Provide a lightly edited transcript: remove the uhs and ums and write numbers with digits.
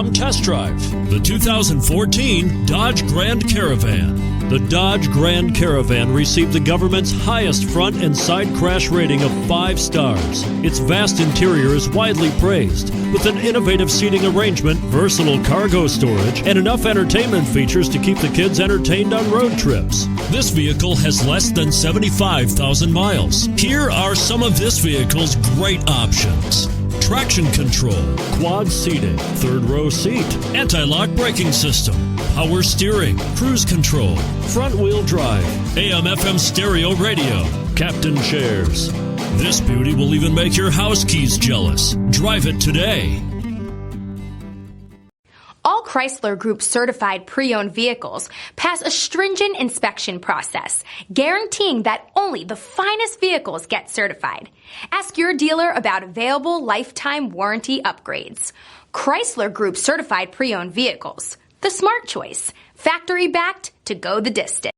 Come test drive the 2014 Dodge Grand Caravan. The Dodge Grand Caravan received the government's highest front and side crash rating of 5 stars. Its vast interior is widely praised, with an innovative seating arrangement, versatile cargo storage, and enough entertainment features to keep the kids entertained on road trips. This vehicle has less than 75,000 miles. Here are some of this vehicle's great options: traction control, quad seating, third row seat, anti-lock braking system, power steering, cruise control, front wheel drive, AM/FM stereo radio, captain chairs. This beauty will even make your house keys jealous. Drive it today. All Chrysler Group certified pre-owned vehicles pass a stringent inspection process, guaranteeing that only the finest vehicles get certified. Ask your dealer about available lifetime warranty upgrades. Chrysler Group certified pre-owned vehicles, the smart choice, factory backed to go the distance.